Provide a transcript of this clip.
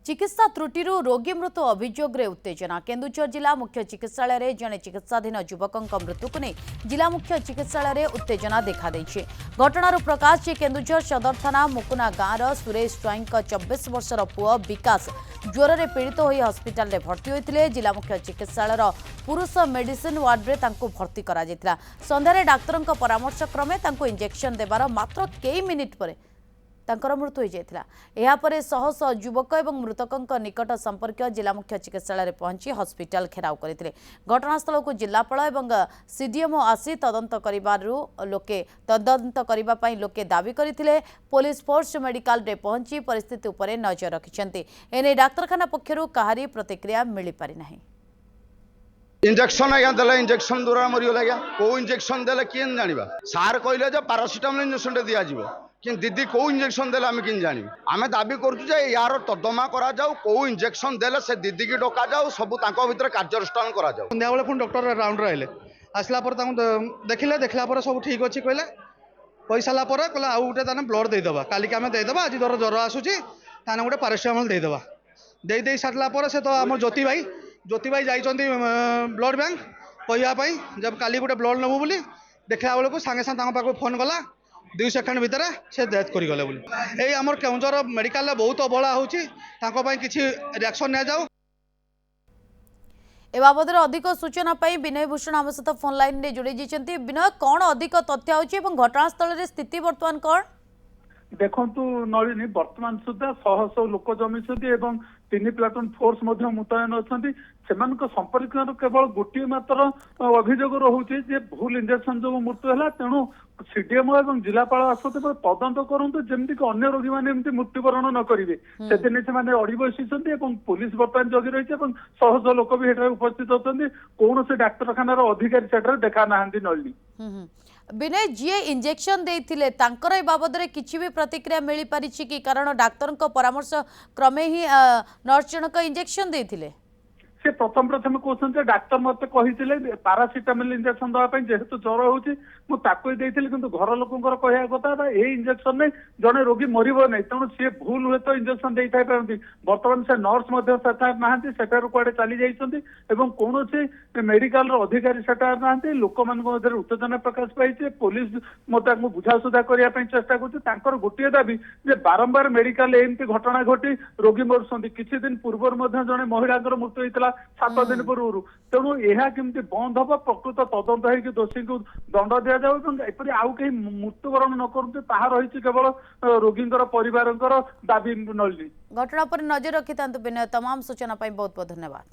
चिकित्सा त्रुटिरू रोगी मृत्यु अभियोग उत्तेजना केन्दुझर जिला मुख्य चिकित्सालय जड़े चिकित्साधीन युवक मृत्यु को नहीं जिला मुख्य चिकित्सालय उत्तेजना देखा घटनार प्रकाश जे केन्दुझर सदर थाना मुकुना गाँवर सुरेश स्वाई 24 वर्षर पुओ विकास ज्वर में पीड़ित हो हस्पिटाल भर्ती होते जिला मुख्य चिकित्सालय पुरुष मेडिसिन वार्ड में भर्ती करा संध्यारे डाक्तर परामर्श क्रमे इंजेक्शन देवार मात्र कई मिनिट पर मृत्यु हो जाता यापर शह शह युवक और मृतक निकट संपर्क जिला मुख्य चिकित्सालय पहुंची हस्पिटाल घेराव करते घटनास्थल को जिलापाल और सीडीएमओ आसी तदंत लोके दाबी करते पुलिस फोर्स मेडिकल रे पहुंची परिस्थिति उपर नजर रखिंट एने डाक्तरखाना पक्षर कहारी प्रतिक्रिया मिल पारि नाही। इंजेक्शन आज्ञा देला इंजेक्शन द्वारा मरीगला आज्ञा को इंजेक्शन देले किन जानिबा सार कहले जे पैरासिटामोल इंजेक्शन दिया जिवो कि दीदी को इंजेक्शन देले आम कि जानी आम दाबी करूँ यार तर्दमा करा जाऊ को इंजेक्शन देले से दीदी की डका जाऊ सब भीतर कार्यानुष्ठान करा जाऊ संध्या बेले पुणी डॉक्टर राउंड रहिले आसला देखिले देखला सब ठीक अच्छी कहले कही सारा कहले आउ गोटे ताने ब्लड देदेबा कालिक आम देदेबा आज धर ज्वर आसूची ताने गोटे पैरासिटामोल देदेबा दे सारा से तो आम ज्योति भाई जाइछन्ती ब्लड बैंक कहवाई जब काली गोटे ब्लड नबू बोली देखला बेलू सागे सागे पाक फोन कला 2 सेकेंड भितर से डेथ करगले यही आम केउझर मेडिकल बहुत अवहेला होची किसी रिएक्शन नि जाऊ। ए बाबद अधिक सूचना पाई विनय भूषण आम सहित फोन लाइन रे जोड़ी जाइछन्ती। विनय कौन अधिक तथ्य होची घटनास्थल रे स्थिति वर्तमान कौन देखंतु नलिनी वर्तमान सुधा शह शह लोक जमी एवं 3 प्लाटून फोर्स मुतयन अच्छा संपर्क केवल गोटे मात्र अभियोग रोचे भूल इंजेक्शन जो मृत्यु है तेणु सीडीएमओ और जिलापाल आसते तदंत करूँ जमी अन्य रोगी मैंने मृत्युवरण न करेंगे से अड़ी बसी पुलिस बर्तमान जगि रही शह शह लोक भी उपस्थित अच्छा कौन से डाक्तखानार अधिकारी से देखा ना नलिनी। विनय जी इंजेक्शन देथिले तांकर ए बाबद रे किछि भी प्रतिक्रिया मिली पारि छि कि कारण डाक्टर परामर्श क्रमे ही नर्स जनक इंजेक्शन देथिले से प्रथम कहते डाक्तर मत कही पारासीटामोल इंजेक्शन देवाई जेहेतु ज्वर होती मुझे किंतु घर लोकर कहवा कथा ये इंजेक्शन में जड़े रोगी मरब ना तेणु सी भूल हुए तो इंजेक्शन दे था पारती बर्तमान से नर्स ना सेठार कुआडे चली जाइए कौन से मेडिकल अधिकारी सेठा ना लोक मध्य उत्तेजना प्रकाश पाई पुलिस मत बुझासुझा करने चेष्टा कर गोटे दाबी बारंबार मेडिकल एमती घटना घटी रोगी मरुंट किसी दिन पूर्व जड़े महिला मृत्यु होता 7 दिन पूर्व तेणु यह केमती बंद हम प्रकृत तदंत हो दोषी को दंड दि जाए आउ कहीं मृत्युवरण न करते रही केवल रोगी परिवार दाबी नलिनी। घटना पर नजर रखि विनय तमाम सूचना बहुत बहुत धन्यवाद।